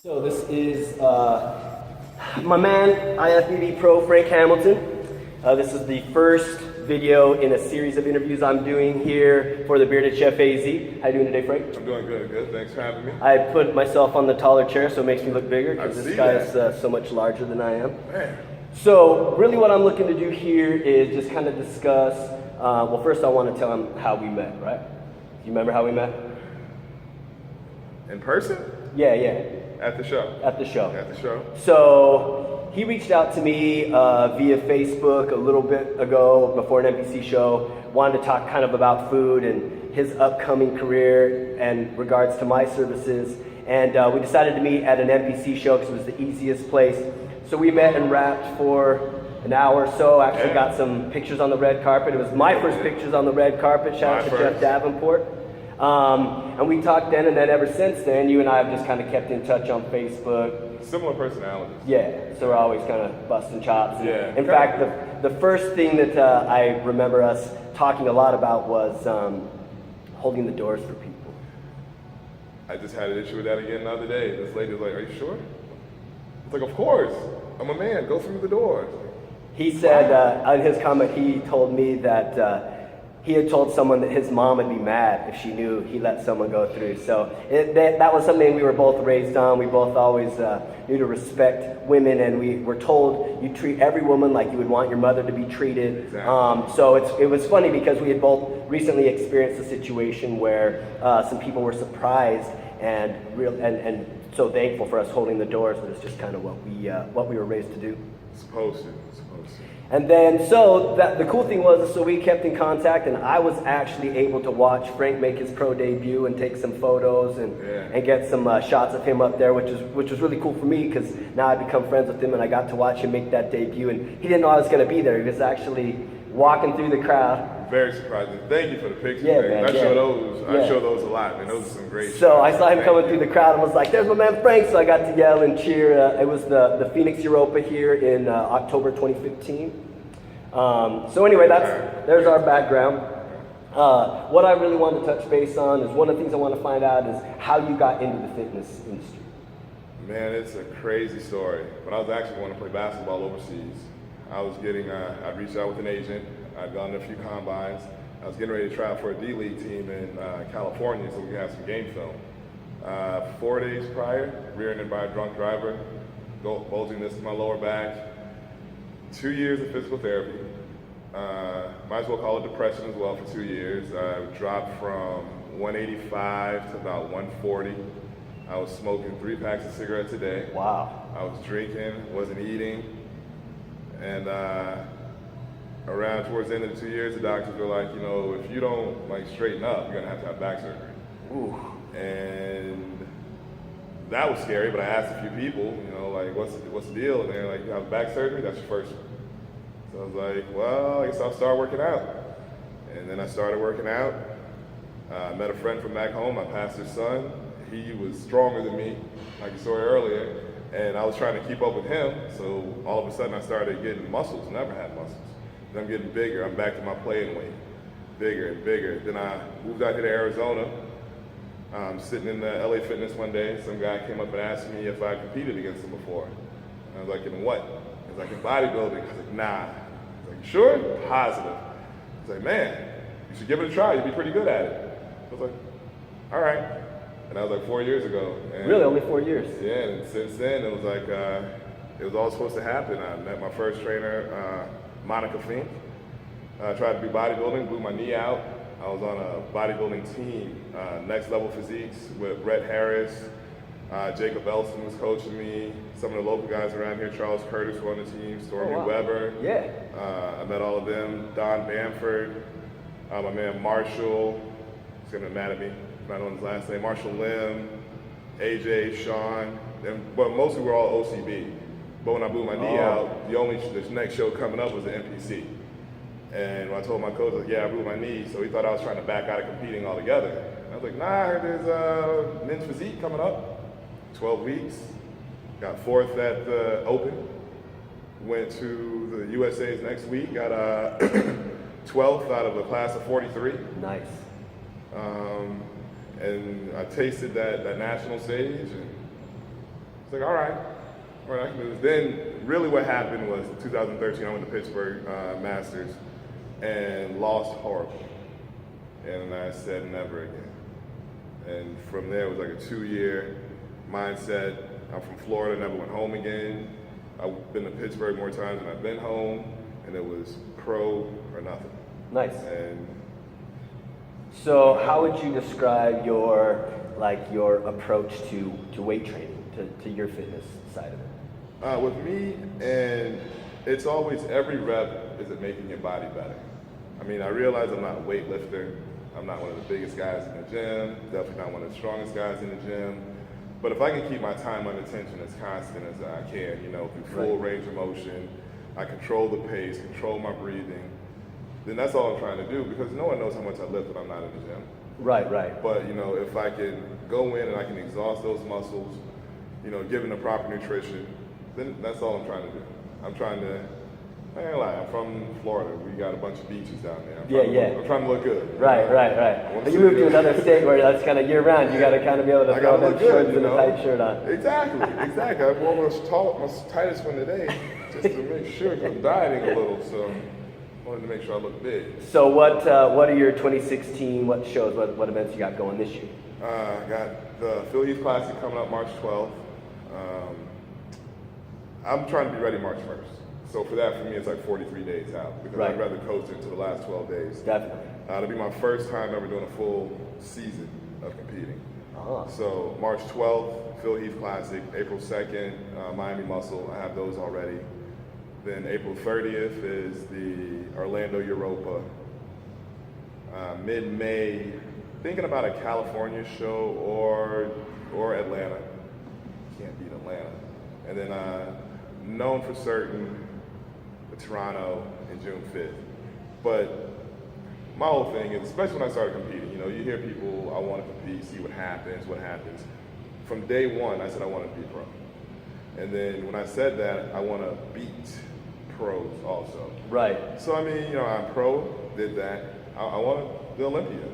So this is my man, IFBB Pro Frank Hamilton. This is the first video in a series of interviews I'm doing here for the Bearded Chef AZ. How you doing today, Frank? I'm doing good. Thanks for having me. I put myself on the taller chair so it makes me look bigger because this guy that. is so much larger than I am. Man. So really what I'm looking to do here is just kind of discuss, well first I want to tell him how we met, right? You remember how we met? In person? Yeah. At the show? At the show. At the show. So he reached out to me via Facebook a little bit ago before an NPC show, wanted to talk kind of about food and his upcoming career and regards to my services. And we decided to meet at an NPC show because it was the easiest place. So we met and rapped for an hour or so. Actually got some pictures on the red carpet. It was my first pictures on the red carpet. Shout out to Jeff Davenport. And we talked then, and then ever since then, you and I have just kind of kept in touch on Facebook. Similar personalities. Yeah, so we're always kind of busting chops. Yeah. In fact, the first thing that I remember us talking a lot about was holding the doors for people. I just had an issue with that again the other day. This lady was like, "Are you sure?" It's like, "Of course. I'm a man. Go through the door." He said, on his comment, he told me that he had told someone that his mom would be mad if she knew he let someone go through. So that was something we were both raised on. We both always knew to respect women, and we were told you treat every woman like you would want your mother to be treated. Exactly. So it was funny because we had both recently experienced a situation where some people were surprised and so thankful for us holding the doors, but it's just kind of what we were raised to do. Supposed to. And then, so the cool thing was, so we kept in contact, and I was actually able to watch Frank make his pro debut and take some photos and get some shots of him up there, which was really cool for me because now I become friends with him and I got to watch him make that debut. And he didn't know I was going to be there. He was actually walking through the crowd. Very surprising. Thank you for the pictures. Yeah, man. I show those a lot, man. Those are some great. So I saw him coming through the crowd and was like, "There's my man Frank!" So I got to yell and cheer. It was the Phoenix Europa here in October 2015. So anyway, there's our background. What I really wanted to touch base on is one of the things I want to find out is how you got into the fitness industry. Man, it's a crazy story. When I was actually going to play basketball overseas, I was getting, I reached out with an agent. I'd gone to a few combines. I was getting ready to try out for a D-League team in California so we could have some game film. 4 days prior, rear-ended by a drunk driver, bulging this in my lower back. 2 years of physical therapy. Might as well call it depression as well for 2 years. I dropped from 185 to about 140. I was smoking 3 packs of cigarettes a day. Wow. I was drinking, wasn't eating. And around towards the end of the 2 years, the doctors were like, if you don't straighten up, you're gonna have back surgery. Ooh. And that was scary, but I asked a few people, what's the deal? And they're like, you have back surgery? That's your first one. So I was like, well, I guess I'll start working out. And then I started working out. I met a friend from back home, my pastor's son. He was stronger than me, like you saw earlier, and I was trying to keep up with him. So all of a sudden I started getting muscles, never had muscles. Then I'm getting bigger, I'm back to my playing weight, bigger and bigger. Then I moved out here to Arizona. Sitting in the LA Fitness one day, some guy came up and asked me if I competed against him before. And I was like, in what? He was like, in bodybuilding. I was like, nah. I was like, you sure? Positive. I was like, man, you should give it a try. You'd be pretty good at it. I was like, all right. And that was like 4 years ago. And really, only 4 years? Yeah, and since then, it was like, it was all supposed to happen. I met my first trainer, Monica Fink. I tried to do bodybuilding, blew my knee out. I was on a bodybuilding team, Next Level Physiques with Brett Harris. Jacob Elson was coaching me. Some of the local guys around here, Charles Curtis were on the team, Stormy Weber. Yeah. I met all of them. Don Bamford, my man Marshall, he's gonna be mad at me, not knowing his last name. Marshall Lim, AJ, Sean, but mostly we're all OCB. But when I blew my knee out, the next show coming up was the NPC. And when I told my coach, like, yeah, I blew my knee, so he thought I was trying to back out of competing altogether. And I was like, nah, I heard there's men's physique coming up. 12 weeks, got 4th at the Open, went to the USA's next week, got 12th out of a class of 43. Nice. And I tasted that national stage, and It's like, all right, I can do this. Then really what happened was 2013, I went to Pittsburgh Masters and lost horribly. And I said never again. And from there, it was like a 2-year mindset. I'm from Florida, never went home again. I've been to Pittsburgh more times than I've been home, and it was pro or nothing. Nice. And so how would you describe your approach to weight training, to your fitness side of it? With me, and it's always every rep is it making your body better. I mean, I realize I'm not a weightlifter. I'm not one of the biggest guys in the gym, definitely not one of the strongest guys in the gym. But if I can keep my time under tension as constant as I can, through full range of motion, I control the pace, control my breathing, then that's all I'm trying to do, because no one knows how much I lift when I'm not in the gym. Right. But, if I can go in and I can exhaust those muscles, given the proper nutrition, then that's all I'm trying to do. I'm trying to, I ain't gonna lie, I'm from Florida. We got a bunch of beaches down there. I'm trying to look good. Right. But you moved to another state where that's kind of year round. You got to kind of be able to throw them shorts and a tight shirt on. Exactly. I wore my tightest one today just to make sure, because I'm dieting a little, so I wanted to make sure I look big. So what are your 2016, what shows, what events you got going this year? I got the Phil Heath Classic coming up March 12th. I'm trying to be ready March 1st. So for that, for me, it's like 43 days out, because I'd rather coast it to the last 12 days. Definitely. It'll be my first time ever doing a full season of competing. Uh-huh. So March 12th, Phil Heath Classic. April 2nd, Miami Muscle. I have those already. Then April 30th is the Orlando Europa. Mid-May, thinking about a California show or Atlanta. Can't beat Atlanta. And then known for certain, Toronto in June 5th. But my whole thing is, especially when I started competing, you hear people, I want to compete, see what happens. From day one, I said I want to be pro. And then when I said that, I want to beat pros also. Right. So I mean, I'm pro, did that. I want the Olympia.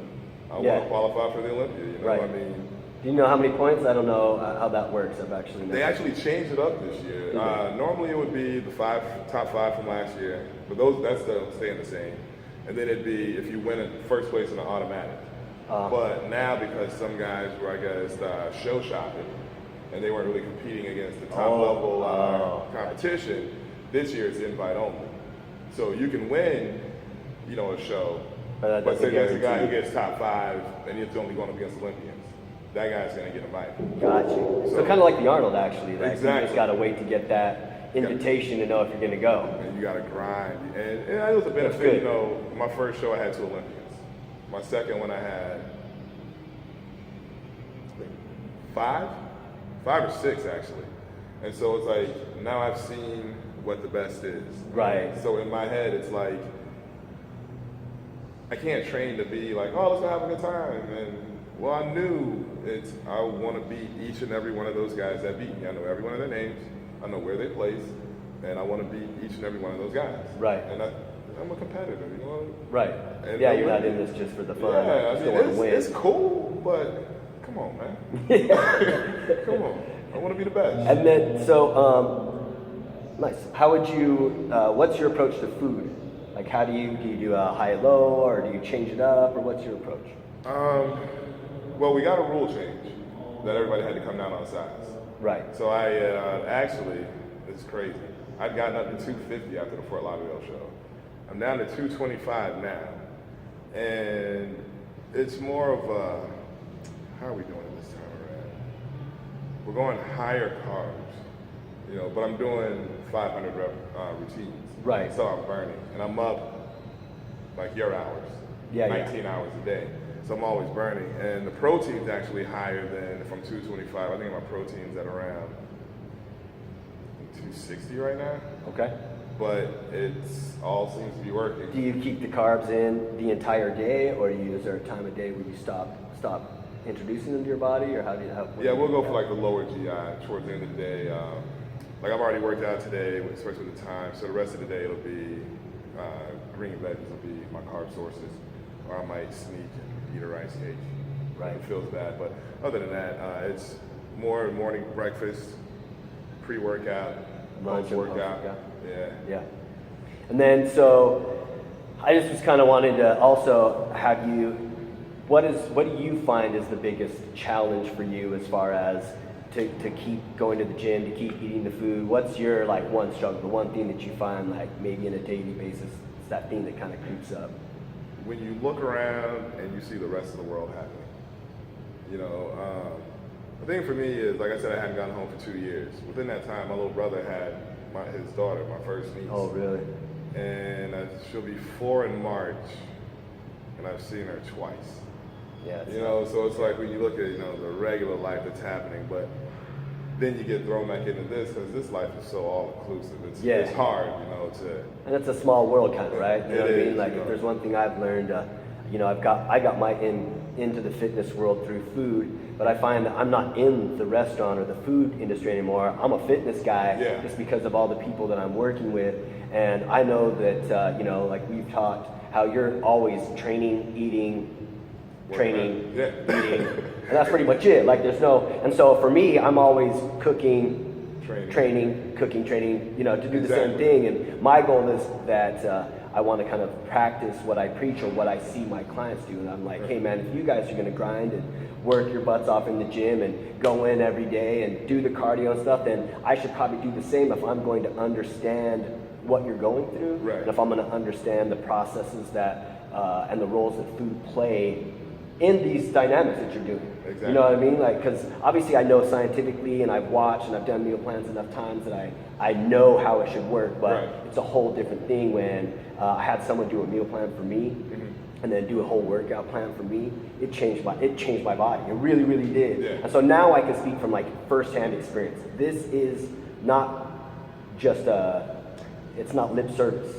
I want to qualify for the Olympia, Right. I mean. Do you know how many points? I don't know how that works. I've actually never. They actually changed it up this year. Normally it would be the top five from last year, but that's still staying the same. And then it'd be if you win in first place in an automatic. But now, because some guys were, I guess, show shopping, and they weren't really competing against the top level competition, this year it's invite only. So you can win, a show, but say there's a guy who gets top 5, and he's only going up against Olympians. That guy's going to get invited. Got you. So kind of like the Arnold, actually. Like exactly. You just got to wait to get that invitation to know if you're going to go. And you got to grind. And it was a benefit. My first show I had 2 Olympians. My second one I had 5 or 6 actually. And so it's like, now I've seen what the best is. Right. So in my head, it's like, I can't train to be like, oh, let's go have a good time. And well, I knew I want to beat each and every one of those guys that beat me. I know every one of their names. I know where they place, and I want to beat each and every one of those guys. Right. And I'm a competitor, Right. And you're not in this just for the fun. Yeah, I mean, it's cool, but come on, man. Come on. I want to be the best. And then, nice. How would you? What's your approach to food? Like, how do you do a high-low, or do you change it up, or what's your approach? Well, we got a rule change that everybody had to come down on size. Right. So I actually, it's crazy. I'd gotten up to 250 after the Fort Lauderdale show. I'm down to 225 now. And it's more of a, how are we doing it this time around? We're going higher carbs, but I'm doing 500 rep routines. Right. So I'm burning. And I'm up like your hours. 19 hours a day. So I'm always burning. And the protein's actually higher than from 225. I think my protein's at around 260 right now. Okay. But it's all seems to be working. Do you keep the carbs in the entire day, or is there a time of day where you stop introducing them to your body, or how do you? Yeah, we'll go for like the lower GI towards the end of the day. Like I've already worked out today, especially with the time. So the rest of the day it'll be green veggies will be my carb sources, or I might sneak and eat a rice cake. Right. It feels bad, but other than that, it's more morning breakfast, pre-workout, Lunch and post-workout. post-workout. Yeah. Yeah. And then, so I just was kind of wanting to also have you, what do you find is the biggest challenge for you as far as to keep going to the gym, to keep eating the food? What's your like one struggle, the one thing that you find like maybe on a daily basis, it's that thing that kind of creeps up? When you look around and you see the rest of the world happening, the thing for me is, like I said, I hadn't gotten home for 2 years. Within that time, my little brother had his daughter, my first niece. Oh, really? And she'll be 4 in March, and I've seen her twice. Yeah. So it's like when you look at, the regular life that's happening, but then you get thrown back into this because this life is so all-inclusive. It's hard, to... And it's a small world kind of, right? You know what I mean? Like, you know. if there's one thing I've learned, I got my into the fitness world through food, but I find that I'm not in the restaurant or the food industry anymore. I'm a fitness guy just because of all the people that I'm working with. And I know that, like we've talked, how you're always training, eating, training, eating, and that's pretty much it. Like and so for me, I'm always cooking, training, cooking, training, to do the same thing. And my goal is that I want to kind of practice what I preach or what I see my clients do. And I'm like, hey man, if you guys are going to grind and work your butts off in the gym and go in every day and do the cardio and stuff, then I should probably do the same if I'm going to understand what you're going through. Right. And if I'm going to understand the processes that and the roles that food play in these dynamics that you're doing. Exactly. You know what I mean? Like, because obviously I know scientifically and I've watched and I've done meal plans enough times that I know how it should work, but it's a whole different thing when I had someone do a meal plan for me and then do a whole workout plan for me. It changed my body. It really, really did. Yeah. And so now I can speak from like firsthand experience. This is not just it's not lip service.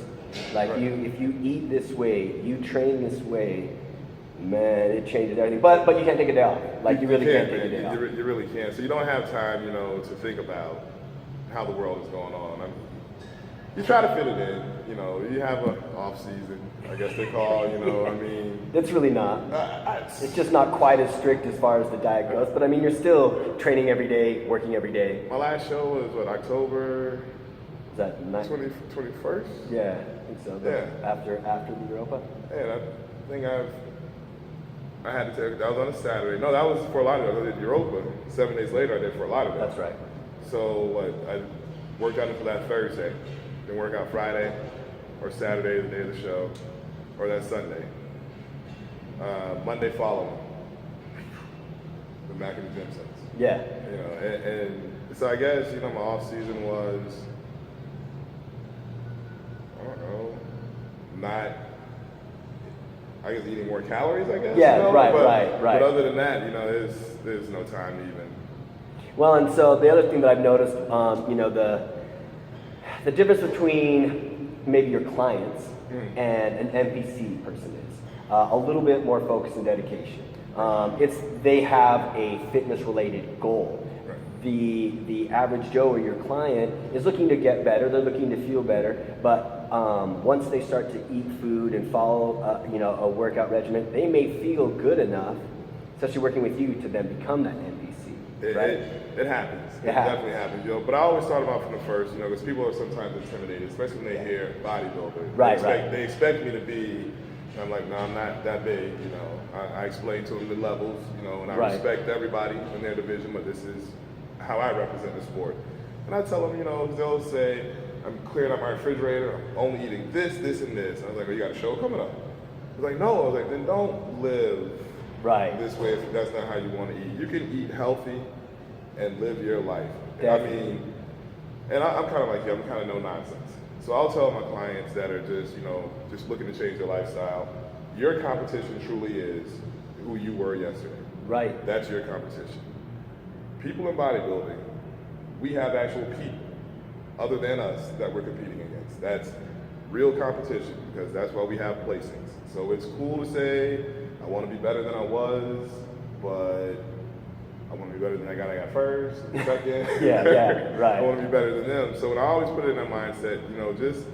Like if you eat this way, you train this way, man, it changes everything. But you can't take a day off. Like you really can't take a day off. You really can't. So you don't have time, to think about how the world is going on. You try to fit it in. You have an off season, I guess they call. It's really not. It's just not quite as strict as far as the diet goes. But I mean, you're still training every day, working every day. My last show was October. Is that 21st? Yeah, I think so. Yeah. After the Europa. Yeah, I think I had to take. That was on a Saturday. No, that was for a lot of it. I did Europa. 7 days later, I did for a lot of it. That's right. So I worked out until that Thursday. Then work out Friday or Saturday, the day of the show, or that Sunday. Monday following, the back in the gym since. Yeah. And so I guess my off season was, I don't know, not. I guess eating more calories, I guess. Yeah, right. But other than that, there's no time to even. Well, and so the other thing that I've noticed, the difference between maybe your clients and an NPC person is a little bit more focus and dedication. They have a fitness-related goal. Right. The average Joe or your client is looking to get better. They're looking to feel better, but once they start to eat food and follow, a workout regimen, they may feel good enough, especially working with you, to then become that NPC. Right? It happens. It definitely happens, But I always thought about from the first, because people are sometimes intimidated, especially when they hear bodybuilder. Right. They expect me to be. And I'm like, no, I'm not that big. I explain to them the levels, and I respect everybody in their division, but this is how I represent the sport. And I tell them, they'll say, I'm clearing out my refrigerator, I'm only eating this, this, and this. I was like, oh, you got a show coming up? He's like, no. I was like, then don't live this way if that's not how you want to eat. You can eat healthy and live your life. Definitely. I'm kind of like you, I'm kind of no nonsense. So I'll tell my clients that are just looking to change their lifestyle, your competition truly is who you were yesterday. Right. That's your competition. People in bodybuilding, we have actual people other than us that we're competing against. That's real competition because that's why we have placings. So it's cool to say, I want to be better than I was, but I want to be better than that guy I got first, second. Right. I want to be better than them. So when I always put it in their mindset, just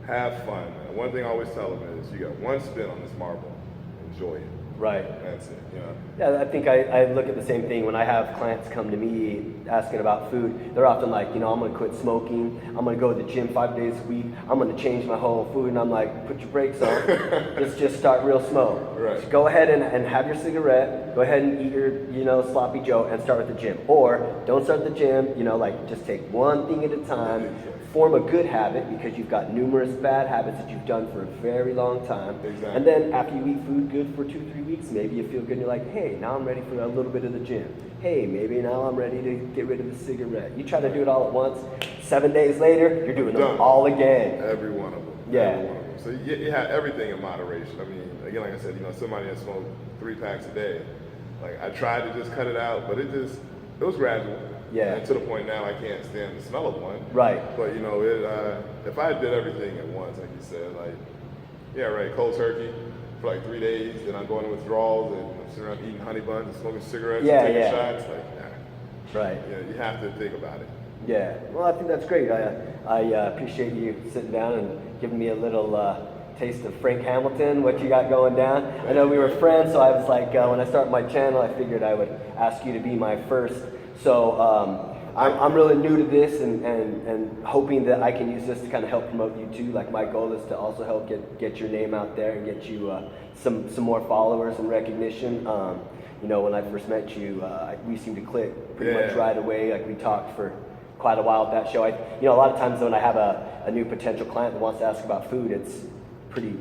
have fun. And one thing I always tell them is, you got one spin on this marble, enjoy it. Right. That's it, you know. Yeah, I think I look at the same thing. When I have clients come to me asking about food, they're often like, you know, I'm going to quit smoking. I'm going to go to the gym 5 days a week. I'm going to change my whole food. And I'm like, put your brakes on. Let's just start real slow. Right. So go ahead and have your cigarette. Go ahead and eat your, you know, sloppy Joe and start with the gym. Or don't start the gym, you know, like just take one thing at a time. Form a good habit because you've got numerous bad habits that you've done for a very long time. Exactly. And then after you eat food good for 2-3 weeks, maybe you feel good and you're like, hey, now I'm ready for a little bit of the gym. Hey, maybe now I'm ready to get rid of the cigarette. You try to do it all at once. 7 days later, you're doing them all again. Every one of them. Yeah. Every one of them. So you have everything in moderation. I mean, again, like I said, you know, somebody that smoked 3 packs a day. Like I tried to just cut it out, but it was gradual. Yeah. And to the point now I can't stand the smell of one. Right. But you know, if I did everything at once, like you said, like, yeah, right, cold turkey for like 3 days, then I'm going in withdrawals and I'm sitting around eating honey buns and smoking cigarettes and taking shots. Like, nah. Right. Yeah, you have to think about it. Yeah. Well, I think that's great. I appreciate you sitting down and giving me a little taste of Frank Hamilton, what you got going down. I know we were friends, so I was like, when I started my channel, I figured I would ask you to be my first. So I'm really new to this and hoping that I can use this to kind of help promote you too. Like my goal is to also help get your name out there and get you some more followers and recognition. You know, when I first met you, we seemed to click pretty much right away. Like we talked for quite a while at that show. You know, a lot of times when I have a new potential client that wants to ask about food, it's pretty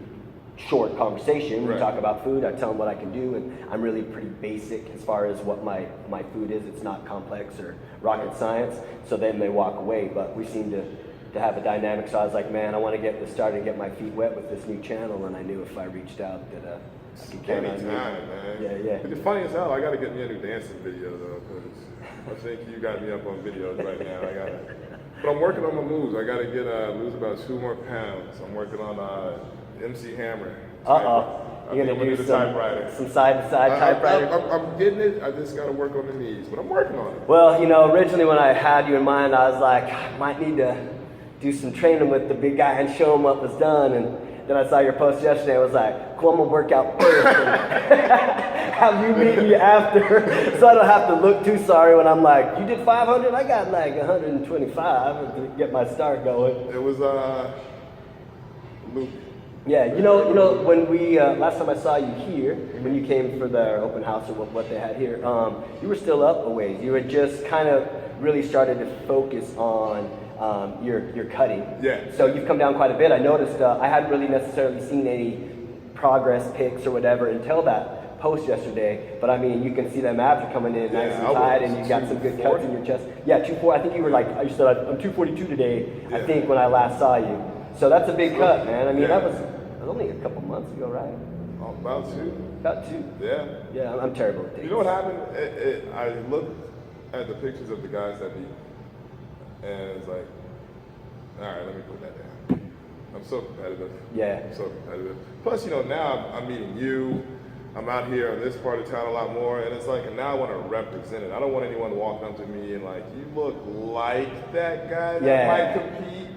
short conversation. We talk about food, I tell them what I can do, and I'm really pretty basic as far as what my food is. It's not complex or rocket science, so then they walk away. But we seem to have a dynamic, so I was like, man, I want to get this started and get my feet wet with this new channel, and I knew if I reached out that I could count on you. Man. Yeah. It's funny as hell. I got to get me a new dancing video though, because I think you got me up on videos right now. But I'm working on my moves. I got to get lose about 2 more pounds. I'm working on MC Hammer. You're going to do the typewriter. some side-to-side typewriter? I'm getting it. I just got to work on the knees, but I'm working on it. Well, you know, originally when I had you in mind, I was like, I might need to do some training with the big guy and show him what was done. And then I saw your post yesterday. I was like, cool, I'm going to work out first and have you meet me after so I don't have to look too sorry when I'm like, you did 500? I got like 125 to get my start going. It was Luke. Yeah, you know, when we last time I saw you here, when you came for the open house or what they had here, you were still up a ways. You had just kind of really started to focus on your cutting. Yeah. So you've come down quite a bit. I noticed I hadn't really necessarily seen any progress pics or whatever until that post yesterday. But I mean, you can see them abs are coming in nice and tight, and you got some good cuts in your chest. Yeah, 240. I think you were like, you said I'm 242 today. I think when I last saw you. So that's a big cut, man. I mean, that was only a couple months ago, right? About 2. About 2. Yeah. Yeah, I'm terrible at dates. You know what happened? I looked at the pictures of the guys that beat me, and it's like, all right, let me put that down. I'm so competitive. Yeah. I'm so competitive. Plus, you know, now I'm meeting you. I'm out here in this part of town a lot more, and it's like, and now I want to represent it. I don't want anyone walking up to me and like, you look like that guy that might compete.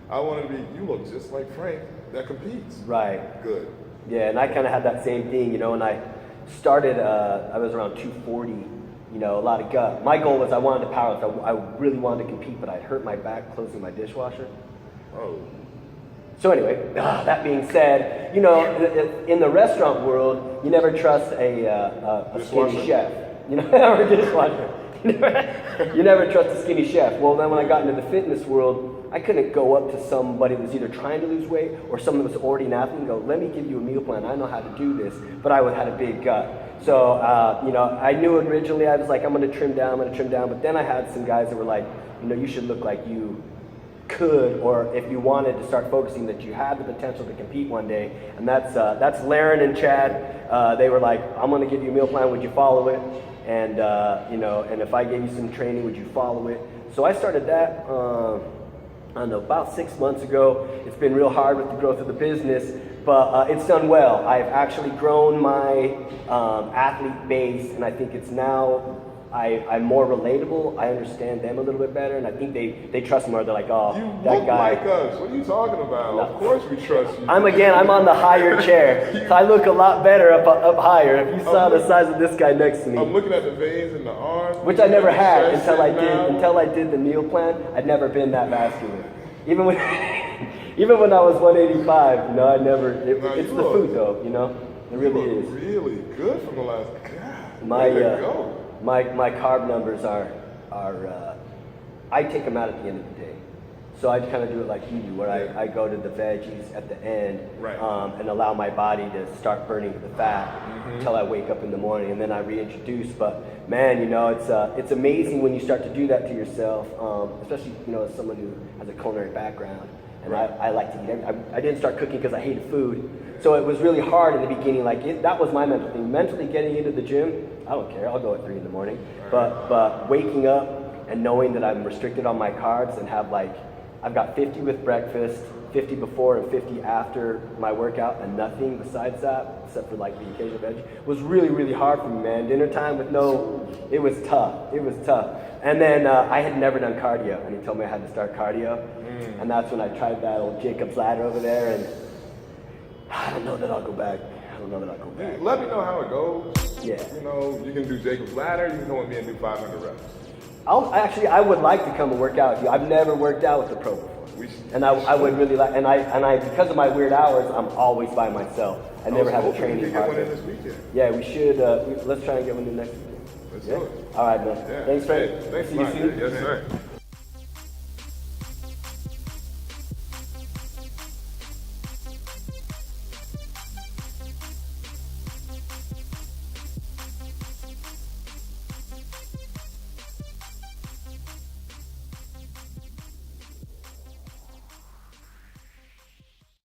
I want to be, you look just like Frank that competes. Right. Good. Yeah, and I kind of had that same thing, you know, when I started, I was around 240, you know, a lot of gut. My goal was I wanted to powerlift. I really wanted to compete, but I'd hurt my back closing my dishwasher. Oh. So anyway, that being said, you know, in the restaurant world, you never trust a skinny chef. You know, or a dishwasher. You never trust a skinny chef. Well, then when I got into the fitness world, I couldn't go up to somebody that was either trying to lose weight or someone that was already an athlete and go, let me give you a meal plan. I know how to do this. But I had a big gut. So, you know, I knew originally, I was like, I'm going to trim down. But then I had some guys that were like, you know, you should look like you could, or if you wanted to start focusing that you had the potential to compete one day. And that's Laren and Chad. They were like, I'm going to give you a meal plan. Would you follow it? And, you know, and if I gave you some training, would you follow it? So I started that, I don't know, about 6 months ago. It's been real hard with the growth of the business, but it's done well. I've actually grown my athlete base, and I think it's now I'm more relatable. I understand them a little bit better, and I think they trust me more. They're like, oh, You that look guy. like us. What are you talking about? No. Of course we trust you. I'm on the higher chair, so I look a lot better up higher. If you saw the size of this guy next to me, I'm looking at the veins in the arms. which I never had Chest until I did the meal plan. I'd never been that vascular, even when even when I was 185. You know, I never. It's the food though. You know, it really is. Really good from the last. God, My way to go. my carb numbers are I take them out at the end of the day. So I kind of do it like you do, where I go to the veggies at the end, Right. And allow my body to start burning the fat until I wake up in the morning, and then I reintroduce. But man, you know, it's amazing when you start to do that to yourself, especially, you know, as someone who has a culinary background. And Right. I like to eat everything. I didn't start cooking because I hated food. So it was really hard in the beginning. That was my mental thing. Mentally getting into the gym, I don't care. I'll go at 3 in the morning. But waking up and knowing that I'm restricted on my carbs and have I've got 50 with breakfast, 50 before and 50 after my workout, and nothing besides that, except for the occasional veg, was really, really hard for me, man. Dinner time with it was tough. It was tough. And then I had never done cardio, and he told me I had to start cardio. And that's when I tried that old Jacob's ladder over there, and I don't know that I'll go back. Let me know how it goes. Yeah. You know, you can do Jacob's ladder. You can come with me and do 500 reps. I would like to come and work out with you. I've never worked out with the pro before. And I would really like, and I because of my weird hours, I'm always by myself. I never have a training Get one partner. in this weekend. Yeah, we should. Let's try and get one in next weekend. Let's do it. All right, man. Yeah. Thanks, Frank. Hey, thanks, See you Mike. soon. Yes, sir.